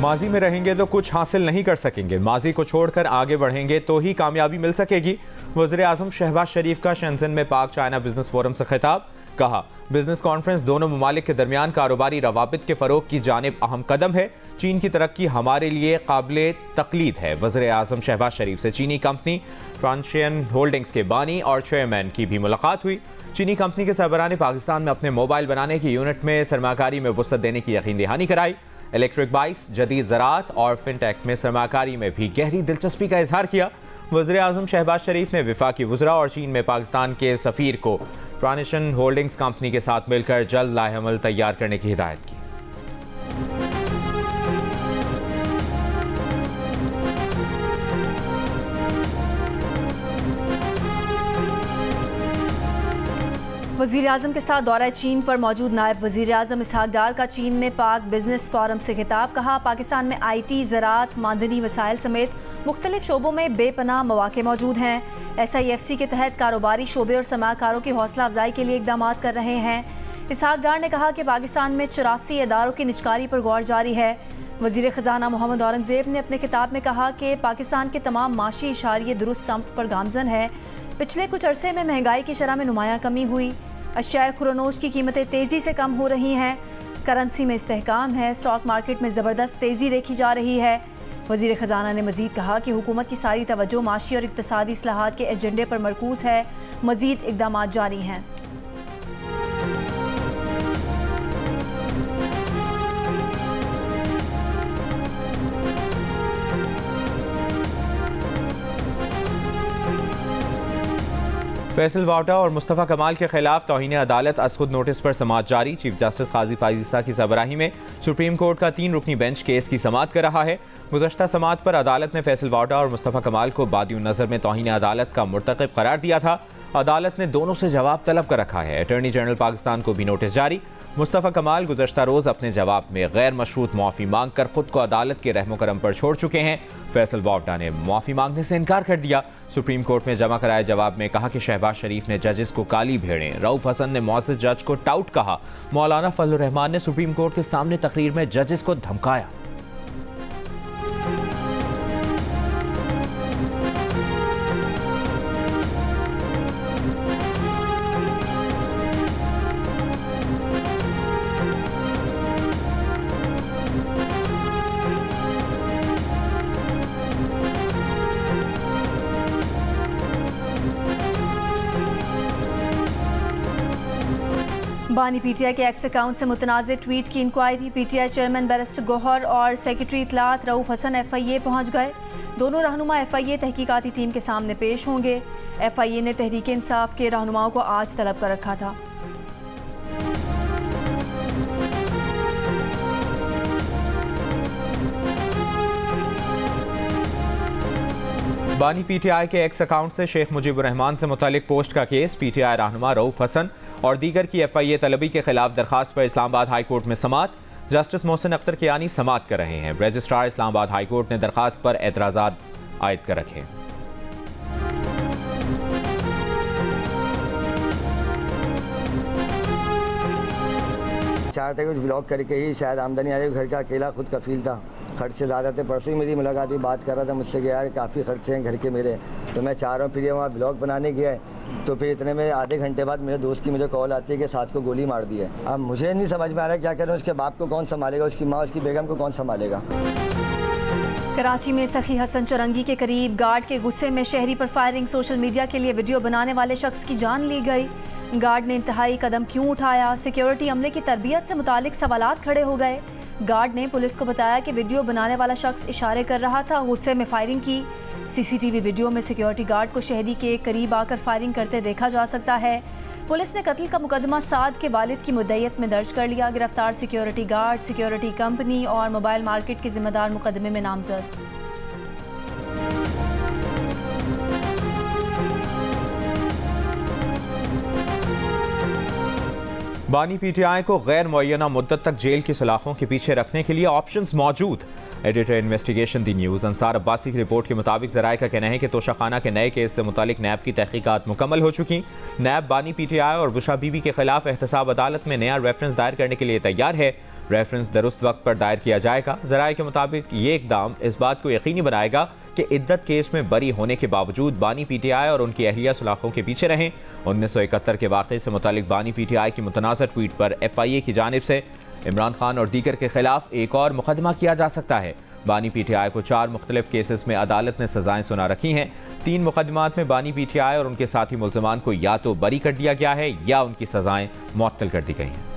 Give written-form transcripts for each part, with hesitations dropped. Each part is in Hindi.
माजी में रहेंगे तो कुछ हासिल नहीं कर सकेंगे, माजी को छोड़कर आगे बढ़ेंगे तो ही कामयाबी मिल सकेगी। वज़ीर आज़म शहबाज शरीफ का शेंज़न में पाक चाइना बिजनेस फोरम से खिताब। कहा, बिजनेस कॉन्फ्रेंस दोनों ममालिक के दरमियान कारोबारी रवाबित के फ़रोग की जानिब अहम कदम है। चीन की तरक्की हमारे लिए काबिले तकलीद है। वज़ीर आज़म शहबाज शरीफ से चीनी कंपनी ट्रांशियन होल्डिंग्स के बानी और चेयरमैन की भी मुलाकात हुई। चीनी कंपनी के सरबराह ने पाकिस्तान में अपने मोबाइल बनाने की यूनिट में सरमाकारी में वुसअत देने की यकीन दहानी कराई। इलेक्ट्रिक बाइक्स, जदीद ज़राअत और फिनटेक में सरमाकारी में भी गहरी दिलचस्पी का इजहार किया। वज़ीर आज़म शहबाज शरीफ ने वफाकी वज़रा और चीन में पाकिस्तान के सफ़ीर को ट्रांशियन होल्डिंग्स कंपनी के साथ मिलकर जल्द लाहेअमल तैयार करने की हिदायत की। वज़ीर आज़म के साथ दौरा चीन पर मौजूद नायब वज़ीर आज़म इसहाक डार का चीन में पाक बिजनेस फोरम से खिताब। कहा, पाकिस्तान में IT, ज़राअत, मादनी वसाइल समेत मुख्तलिफ शोबों में बेपनाह मौके मौजूद हैं। SIFC के तहत कारोबारी शोबे और सरमाकारों की हौसला अफजाई के लिए इकदाम कर रहे हैं। इसहाक डार ने कहा कि पाकिस्तान में 84 इदारों की निजकारी पर गौर जारी है। वज़ीर ख़जाना मोहम्मद औरंगज़ेब ने अपने खिताब में कहा कि पाकिस्तान के तमाम माशी इशारे दुरुस्त समत पर गामजन है। पिछले कुछ अरसे में महंगाई की शरह में नुमाया कमी हुई। अशियाए खुरोनोश की कीमतें तेज़ी से कम हो रही हैं। करेंसी में इस्तेहकाम है। स्टॉक मार्केट में ज़बरदस्त तेज़ी देखी जा रही है। वज़ीर ख़जाना ने मज़ीद कहा कि हुकूमत की सारी तवज्जो माशी और इक़्तिसादी इस्लाहात के एजेंडे पर मरकूज़ है। मज़ीद इक़दामात जारी हैं। फैसल वाटा और मुस्तफ़ा कमाल के खिलाफ तौहीन अदालत अज़-खुद नोटिस पर समाअत जारी। चीफ जस्टिस काजी फाइज़ की सरबराही में सुप्रीम कोर्ट का 3 रुकनी बेंच केस की समाअत कर रहा है। गुज़श्ता समाअत पर अदालत ने फैसल वाटा और मुस्तफ़ा कमाल को बादिउन नज़र में तौहीन अदालत का मुर्तकिब करार दिया था। अदालत ने दोनों से जवाब तलब कर रखा है। अटॉर्नी जनरल पाकिस्तान को भी नोटिस जारी। मुस्तफ़ा कमाल गुज़श्ता रोज़ अपने जवाब में गैर मशरूत मुआफ़ी मांग कर खुद को अदालत के रहमो करम पर छोड़ चुके हैं। फैसल वाटा ने मुआफ़ी मांगने से इनकार कर दिया। सुप्रीम कोर्ट में जमा कराए जवाब में कहा कि शहबाज शरीफ ने जजेस को काली भेड़ें, रऊफ़ हसन ने मुअज़्ज़ज़ जज को टाउट कहा, मौलाना फजलुर रहमान ने सुप्रीम कोर्ट के सामने तकरीर में जजेस को धमकाया। बानी PTI के एक्स अकाउंट से मुतनाज़िर ट्वीट की inquiry. PTI chairman barrister Gohar और सेक्रेटरी इत्तलात रऊफ़ हसन FIA पहुँच गए। दोनों रहनुमा FIA तहकीकाती टीम के सामने पेश होंगे। FIA ने तहरीक इंसाफ के रहनुमाओं को आज तलब कर रखा था। बानी PTI के एक्स अकाउंट से शेख मुजीबुर रहमान से मुतालिक पोस्ट का केस। PTI रहनुमा रऊफ़ हसन और दीगर की FIA तलबी के खिलाफ दरखास्त पर इस्लामाबाद हाई कोर्ट में समाअत। जस्टिस मोहसिन अख्तर कियानी समाअत कर रहे हैं। रजिस्ट्रार इस्लामाबाद हाई कोर्ट ने दरखास्त पर एतराज़ात आयद कर रखे। चार थे कुछ ब्लॉग करके ही शायद आमदनी आ रही। घर का अकेला खुद कफील था, खर्च से ज़्यादा थे। परसों ही मेरी मुलाकात हुई, बात कर रहा था मुझसे कि यार काफ़ी खर्चे हैं घर के मेरे। तो मैं चाह रहा हूँ, फिर ये वहाँ ब्लॉग बनाने गया है तो फिर इतने में आधे घंटे बाद मेरे दोस्त की मुझे कॉल आती है कि साथ को गोली मार दी है। अब मुझे नहीं समझ में आ रहा है क्या करें। उसके बाप को कौन संभालेगा, उसकी माँ उसकी बेगम को कौन संभालेगा। कराची में सखी हसन चौरंगी के करीब गार्ड के गुस्से में शहरी पर फायरिंग। सोशल मीडिया के लिए वीडियो बनाने वाले शख्स की जान ली गई। गार्ड ने इंतहाई कदम क्यों उठाया, सिक्योरिटी अमले की तरबियत से मुतालिक सवालात खड़े हो गए। गार्ड ने पुलिस को बताया कि वीडियो बनाने वाला शख्स इशारे कर रहा था, गुस्से में फायरिंग की। CCTV वीडियो में सिक्योरिटी गार्ड को शहरी के करीब आकर फायरिंग करते देखा जा सकता है। पुलिस ने कत्ल का मुकदमा साद के वालिद की मुद्दईयत में दर्ज कर लिया। गिरफ्तार सिक्योरिटी गार्ड, सिक्योरिटी कंपनी और मोबाइल मार्केट के जिम्मेदार मुकदमे में नामजद। बानी PTI को गैर मुअय्यना मुद्दत तक जेल की सलाखों के पीछे रखने के लिए ऑप्शंस मौजूद। एडिटर इन्वेस्टिगेशन दी न्यूज़ अंसार अब्बासी की रिपोर्ट के मुताबिक ज़राए का कहना है कि तोशाखाना के नए केस से मुतालिक नैब की तहकीकात मुकम्मल हो चुकी। नैब बानी PTI और बुशा बीबी के खिलाफ एहतसाब अदालत में नया रेफरेंस दायर करने के लिए तैयार है। रेफरेंस दुरुस्त वक्त पर दायर किया जाएगा। ज़राए के मुताबिक ये इकदाम इस बात को यकीनी बनाएगा कि इद्दत केस में बरी होने के बावजूद बानी PTI और उनकी अहलिया सलाखों के पीछे रहें। 1971 के वाक़े से मुतालिक बानी PTI की मुतनाज़र ट्वीट पर FIA की जानिब से इमरान खान और दीगर के खिलाफ एक और मुकदमा किया जा सकता है। बानी PTI को 4 मुख्तलिफ केसेस में अदालत ने सजाएं सुना रखी हैं। 3 मुकदमात में बानी PTI और उनके साथी मुल्ज़िमान को या तो बरी कर दिया गया है या उनकी सजाएं मुअत्तल कर दी गई हैं।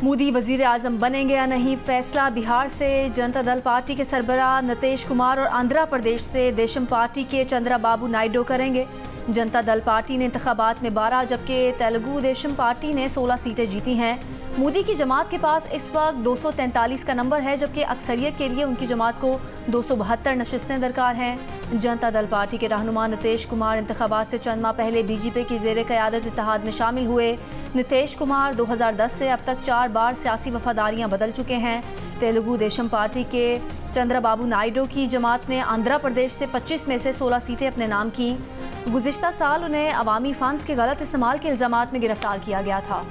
मोदी वजीर आजम बनेंगे या नहीं, फैसला बिहार से जनता दल पार्टी के सरबराह नीतीश कुमार और आंध्र प्रदेश से देशम पार्टी के चंद्रबाबू नायडू करेंगे। जनता दल पार्टी ने इंतखाबात में 12 जबकि तेलुगु देशम पार्टी ने 16 सीटें जीती हैं। मोदी की जमात के पास इस वक्त 243 का नंबर है, जबकि अक्सरियत के लिए उनकी जमात को 272 नशिस्तें दरकार हैं। जनता दल पार्टी के रहनुमा नीतीश कुमार इंतखाबात से चंद माह पहले बीजेपी की ज़ेर क़यादत इत्तेहाद में शामिल हुए। नीतीश कुमार 2010 से अब तक 4 बार सियासी वफादारियां बदल चुके हैं। तेलुगु देशम पार्टी के चंद्रबाबू नायडू की जमात ने आंध्र प्रदेश से 25 में से 16 सीटें अपने नाम की। गुज़िश्ता साल उन्हें अवामी फंड्स के गलत इस्तेमाल के इल्ज़ामात में गिरफ्तार किया गया था।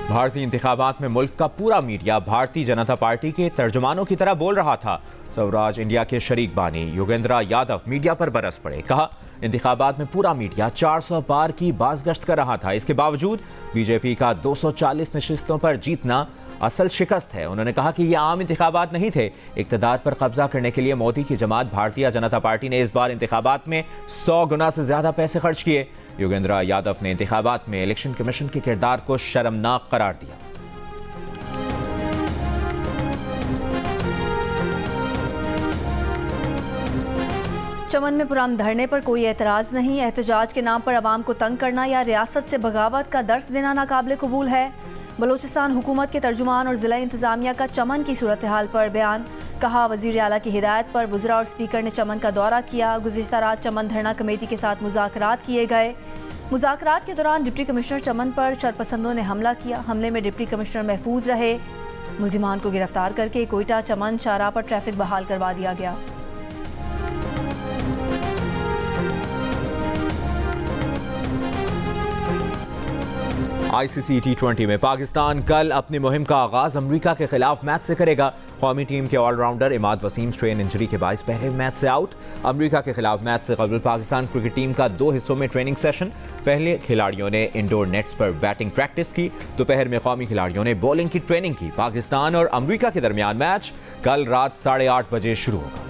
भारतीय इंतखाबात में मुल्क का पूरा मीडिया भारतीय जनता पार्टी के तर्जुमानों की तरह बोल रहा था। स्वराज इंडिया के शरीक बानी योगेंद्र यादव मीडिया पर बरस पड़े। कहा, इंतखाबात में पूरा मीडिया 400 पार की बाज़गश्त कर रहा था। इसके बावजूद बीजेपी का 240 नशिस्तों पर जीतना असल शिकस्त है। उन्होंने कहा कि ये आम इंतखाबात नहीं थे। इक़्तिदार पर कब्जा करने के लिए मोदी की जमात भारतीय जनता पार्टी ने इस बार इंतखाबात में 100 गुना से ज़्यादा पैसे खर्च किए। योगेंद्र यादव ने इंतखाबात में इलेक्शन कमीशन के किरदार को शर्मनाक करार दिया। चमन में पुराम धरने पर कोई एतराज़ नहीं। एहतजाज के नाम पर अवाम को तंग करना या रियासत से बगावत का दर्स देना नाकाबिल कबूल है। बलूचिस्तान हुकूमत के तर्जुमान और ज़िला इंतज़ामिया का चमन की सूरत हाल पर बयान। कहा, वज़ीर आला की हिदायत पर वज़रा और स्पीकर ने चमन का दौरा किया। गुज़िश्ता रात चमन धरना कमेटी के साथ मुज़ाकरात किए गए। मुज़ाकरात के दौरान डिप्टी कमिश्नर चमन पर शरपसंदों ने हमला किया। हमले में डिप्टी कमिश्नर महफूज रहे। मुलजिमान को गिरफ्तार करके कोयटा चमन शाहराह पर ट्रैफिक बहाल करवा दिया गया। ICC T20 में पाकिस्तान कल अपनी मुहिम का आगाज अमेरिका के खिलाफ मैच से करेगा। कौमी टीम के allrounder Imad Wasim strain injury के बायस पहले मैच से आउट। अमेरिका के खिलाफ मैच से कबल पाकिस्तान क्रिकेट टीम का 2 हिस्सों में ट्रेनिंग सेशन। पहले खिलाड़ियों ने इंडोर नेट्स पर बैटिंग प्रैक्टिस की। दोपहर में कौमी खिलाड़ियों ने बॉलिंग की ट्रेनिंग की। पाकिस्तान और अमेरिका के दरमियान मैच कल रात 8:30 बजे शुरू होगा।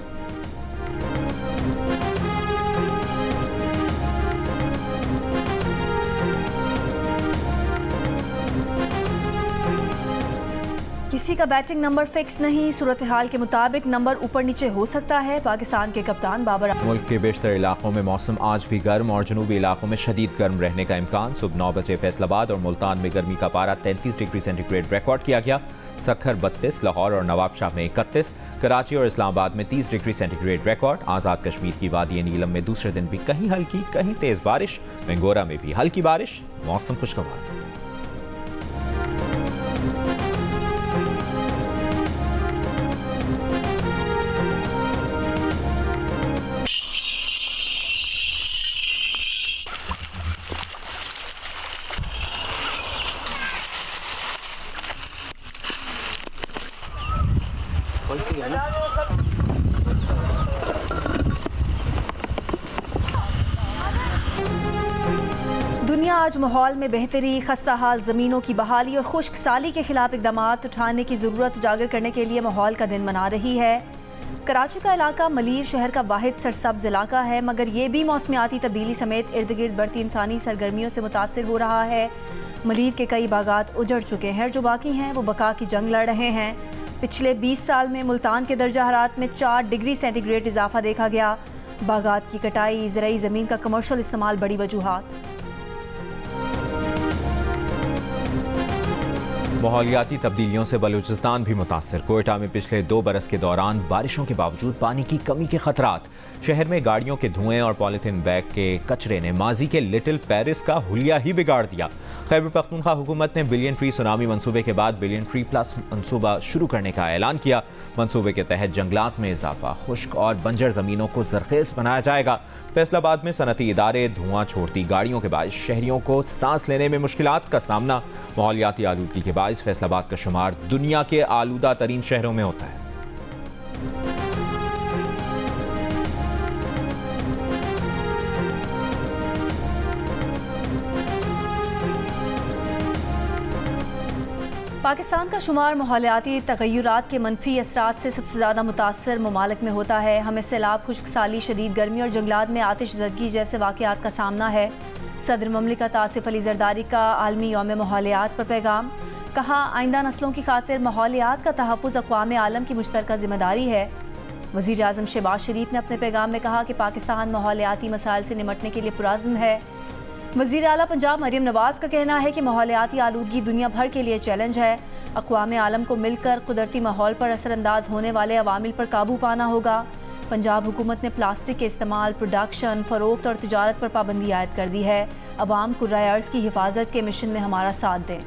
किसी का बैटिंग नंबर फिक्स नहीं। सूरत हाल के मुताबिक नंबर ऊपर नीचे हो सकता है। पाकिस्तान के कप्तान बाबर। मुल्क के बेशतर इलाकों में मौसम आज भी गर्म और जनूबी इलाकों में शदीद गर्म रहने का इम्कान। सुबह 9 बजे फैसलाबाद और मुल्तान में गर्मी का पारा 33 डिग्री सेंटीग्रेड रिकॉर्ड किया गया। सखर 32, लाहौर और नवाबशाह में 31, कराची और इस्लामाबाद में 30 degree centigrade record. Azad Kashmir की वादी नीलम में दूसरे दिन भी कहीं हल्की कहीं तेज बारिश। मेंगोरा में भी हल्की बारिश। मौसम खुशगवार। दुनिया आज माहौल में बेहतरी, खस्ता हाल ज़मीनों की बहाली और खुश्क साली के खिलाफ इक़दाम उठाने की ज़रूरत उजागर करने के लिए माहौल का दिन मना रही है। कराची का इलाका मलीर शहर का वाहिद सरसब्ज़ इलाका है, मगर ये भी मौसमियाती तब्दीली समेत इर्द गिर्द बढ़ती इंसानी सरगर्मियों से मुतासिर हो रहा है। मलीर के कई बागात उजड़ चुके हैं, जो बाकी हैं वो बका की जंग लड़ रहे हैं। पिछले 20 साल में मुल्तान के दर्जा हरारत में 4 डिग्री सेंटीग्रेड इजाफा देखा गया। बागात की कटाई, ज़राई ज़मीन का कमर्शल इस्तेमाल बड़ी वजूहात। माहौलियाती तब्दीलियों से बलूचिस्तान भी मुतासर। कोयटा में पिछले 2 बरस के दौरान बारिशों के बावजूद पानी की कमी के खतरात। शहर में गाड़ियों के धुएं और पॉलिथीन बैग के कचरे ने माजी के लिटिल पेरिस का हुलिया ही बिगाड़ दिया। खैबर पख्तूनख्वा हुकूमत ने बिलियन ट्री सुनामी मंसूबे के बाद बिलियन ट्री प्लस मंसूबा शुरू करने का ऐलान किया। मंसूबे के तहत जंगलात में इजाफा, खुश्क और बंजर जमीनों को जरखेज बनाया जाएगा। फैसलाबाद में सनती इदारे धुआं छोड़ती गाड़ियों के बायस शहरियों को सांस लेने में मुश्किलात का सामना। माहौलियाती आलूदगी के बायस फैसलाबाद का शुमार दुनिया के आलूदा तरीन शहरों में होता है। पाकिस्तान का शुमार माहौलियाती तगय्युरात के मनफी असरात से सबसे ज़्यादा मुतासर ममालिक में होता है। हमें सैलाब, खुश्क साली, शदीद गर्मी और जंगलात में आतिशज़दगी जैसे वाक़यात का सामना है। सदर ममलिकत आसिफ अली ज़रदारी का आलमी यौम माहौलियात पर पैगाम। कहा, आइंदा नस्लों की खातिर माहौलियात का तहफ़्फ़ुज़ अक़वाम आलम की मुश्तरका ज़िम्मेदारी है। वज़ीर आज़म शहबाज शरीफ ने अपने पैगाम में कहा कि पाकिस्तान माहौलियाती मसाइल से निमटने के लिए पुरअज़्म है। वज़ीर आला पंजाब मरियम नवाज़ का कहना है कि माहौलियाती आलूदगी दुनिया भर के लिए चैलेंज है। अक़वाम आलम को मिलकर कुदरती माहौल पर असरअंदाज होने वाले अवामिल पर काबू पाना होगा। पंजाब हुकूमत ने प्लास्टिक के इस्तेमाल, प्रोडक्शन, फ़रोख्त और तिजारत पर पाबंदी आयद कर दी है। अवाम कुर्राए अर्ज़ की हिफाजत के मिशन में हमारा साथ दें।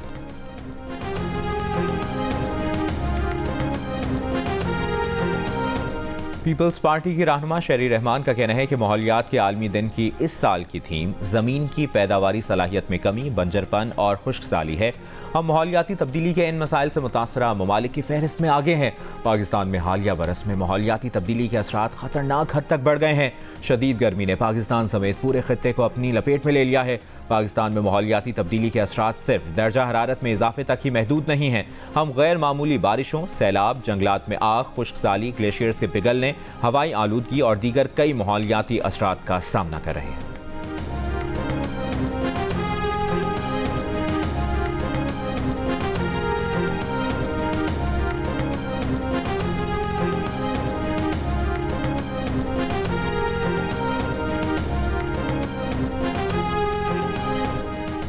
पीपल्स पार्टी की रहनुमा शेरी रहमान का कहना है कि माहौलियात के आलमी दिन की इस साल की थीम ज़मीन की पैदावारी सलाहियत में कमी, बंजरपन और खुश्क साली है। हम माहौलियाती तब्दीली के इन मसाइल से मुतासरा ममालिक की फहरिस्त में आगे हैं। पाकिस्तान में हालिया बरस में माहौलियाती तब्दीली के असरात ख़तरनाक हद तक बढ़ गए हैं। शदीद गर्मी ने पाकिस्तान समेत पूरे खित्ते को अपनी लपेट में ले लिया है। पाकिस्तान में माहौलियाती तब्दीली के असरात सिर्फ दर्जा हरारत में इजाफे तक ही महदूद नहीं हैं। हम गैर मामूली बारिशों, सैलाब, जंगलात में आग, खुश्क साली, ग्लेशियर्स के पिघलने, हवाई आलूदगी और दीगर कई माहौलियाती असरात का सामना कर रहे हैं।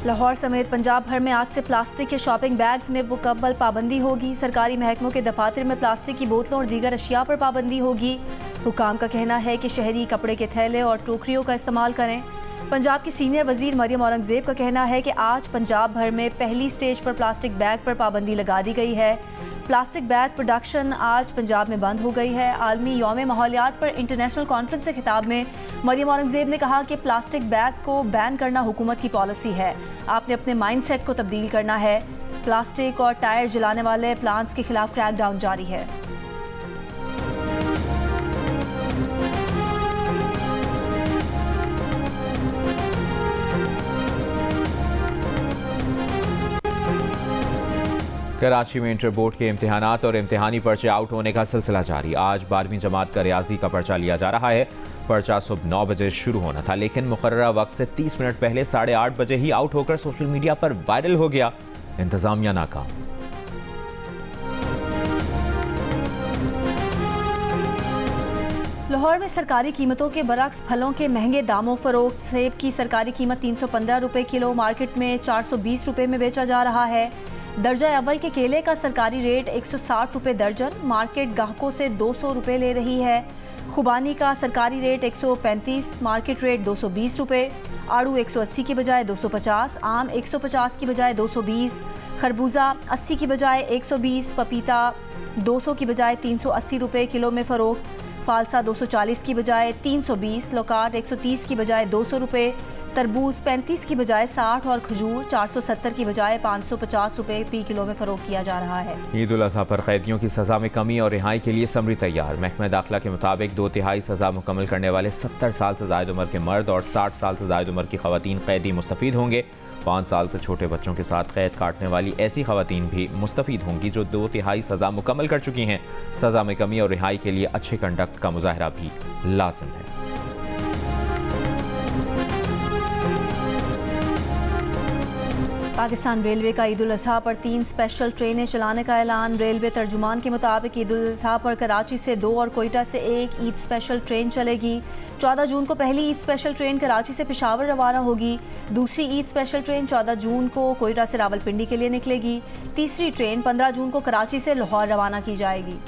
लाहौर समेत पंजाब भर में आज से प्लास्टिक के शॉपिंग बैग्स में मुकम्मल पाबंदी होगी। सरकारी महकमों के दफातर में प्लास्टिक की बोतलों और दीगर अशिया पर पाबंदी होगी। हुकाम का कहना है कि शहरी कपड़े के थैले और टोकरियों का इस्तेमाल करें। पंजाब की सीनियर वजीर मरियम औरंगजेब का कहना है कि आज पंजाब भर में पहली स्टेज पर प्लास्टिक बैग पर पाबंदी लगा दी गई है। प्लास्टिक बैग प्रोडक्शन आज पंजाब में बंद हो गई है। आलमी यौम माहौलियात पर इंटरनेशनल कॉन्फ्रेंस से खिताब में मरियम औरंगजेब ने कहा कि प्लास्टिक बैग को बैन करना हुकूमत की पॉलिसी है। आपने अपने माइंडसेट को तब्दील करना है। प्लास्टिक और टायर जलाने वाले प्लांट्स के खिलाफ क्रैकडाउन जारी है। कराची में इंटर बोर्ड के इम्तिहानात और इम्तिहानी पर्चे आउट होने का सिलसिला जारी। आज 12वीं जमात का रियाजी का पर्चा लिया जा रहा है। पर्चा सुबह 9 बजे शुरू होना था, लेकिन मुकर्ररा वक्त से 30 मिनट पहले 8:30 बजे ही आउट होकर सोशल मीडिया पर वायरल हो गया। इंतजामिया नाकाम। लाहौर में सरकारी कीमतों के बरक्स फलों के महंगे दामों फरोख्त। सेब की सरकारी कीमत 315 रुपये किलो, मार्केट में 420 रुपये में बेचा जा रहा है। दर्जा अव्वल के केले का सरकारी रेट 160 रुपये दर्जन, मार्केट ग्राहकों से 200 रुपये ले रही है। खुबानी का सरकारी रेट 135, मार्केट रेट 220 रुपये। आड़ू 180 की बजाय 250, आम 150 की बजाय 220, खरबूजा 80 की बजाय 120, पपीता 200 की बजाय 380 रुपये किलो में फ़रोख्त। फालसा 240 की बजाय 320, लोकाट 130 की बजाय 200 रुपये, तरबूज 35 की बजाय 60 और खजूर 470 की बजाय 550 रुपये फी किलो में फ़रोख्त किया जा रहा है। ईद उल अज़हा पर कैदियों की सज़ा में कमी और रिहाई के लिए समरी तैयार। महकमा दाखिला के मुताबिक 2/3 सज़ा मुकम्मल करने वाले 70 साल से ज़ायद उम्र के मर्द और 60 साल से ज़ायद उम्र की ख़वातीन कैदी मुस्तफ़ीद होंगे। 5 साल से छोटे बच्चों के साथ कैद काटने वाली ऐसी ख़वातीन भी मुस्तफ़ीद होंगी जो 2/3 सज़ा मुकम्मल कर चुकी हैं। सज़ा में कमी और रिहाई के लिए अच्छे कंडक्ट का मुज़ाहरा भी लाज़िम है। पाकिस्तान रेलवे का ईद उल अज़हा पर 3 स्पेशल ट्रेनें चलाने का ऐलान। रेलवे तर्जुमान के मुताबिक ईद उल अज़हा पर कराची से 2 और कोयटा से 1 ईद स्पेशल ट्रेन चलेगी। 14 जून को पहली ईद स्पेशल ट्रेन कराची से पेशावर रवाना होगी। दूसरी ईद स्पेशल ट्रेन 14 जून को कोयटा से रावलपिंडी के लिए निकलेगी। तीसरी ट्रेन 15 जून को कराची से लाहौर रवाना की जाएगी।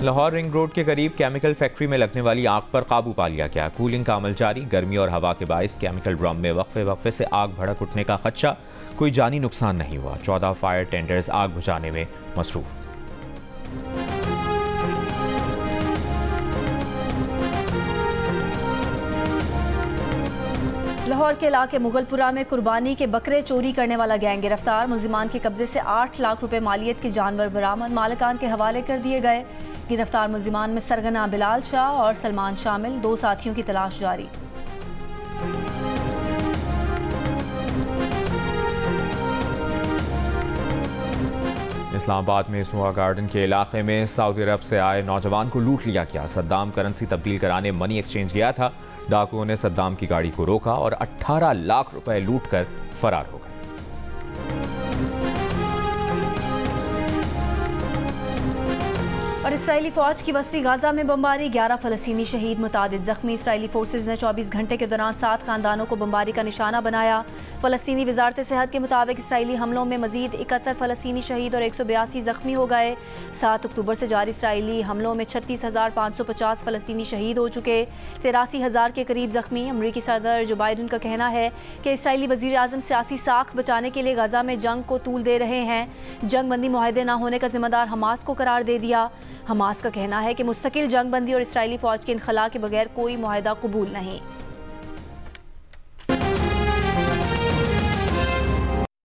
लाहौर रिंग रोड के करीब केमिकल फैक्ट्री में लगने वाली आग पर काबू पा लिया गया। कूलिंग का अमल जारी। गर्मी और हवा के बायस केमिकल ड्रम में वक्फे से आग भड़क उठने का खदशा। कोई जानी नुकसान नहीं हुआ। 14 फायर टेंडर्स आग बुझाने में मसरूफ। लाहौर के इलाके मुगलपुरा में कुर्बानी के बकरे चोरी करने वाला गैंग गिरफ्तार। मुलजिमान के कब्जे से 8 लाख रुपए मालियत के जानवर बरामद। मालिकान के हवाले कर दिए गए। गिरफ्तार मुलजिमान में सरगना बिलाल शाह और सलमान शामिल। 2 साथियों की तलाश जारी। इस्लामाबाद में स्मोआ गार्डन के इलाके में सऊदी अरब से आए नौजवान को लूट लिया गया। सद्दाम करेंसी तब्दील कराने मनी एक्सचेंज गया था। डाकुओं ने सद्दाम की गाड़ी को रोका और 18 लाख रुपए लूट कर फरार हो गए। और इसराइली फौज की वस्ती गाजा में बमबारी। 11 फलस्तीनी शहीद, मुतादिद जख्मी। इसराइली फोर्सेज ने 24 घंटे के दौरान 7 खानदानों को बमबारी का निशाना बनाया। फलस्तीनी वजारत सेहत के मुताबिक इसराइली हमलों में मजीद 71 फलस्तीनी शहीद और 182 जख्मी हो गए। 7 अक्टूबर से जारी इसराइली हमलों में 36,550 फलस्तीनी शहीद हो चुके, 83,000 के करीब जख्मी। अमरीकी सदर जो बाइडन का कहना है कि इसराइली वज़ीर आज़म सियासी साख बचाने के लिए गाजा में जंग को तूल दे रहे हैं। जंग बंदी मुआहदे न होने का जिम्मेदार हमास को करार दे दिया। हमास का कहना है कि मुस्तकिल जंग बंदी और इसराइली फौज के इनखला के बगैर कोई मुआहदा कबूल नहीं।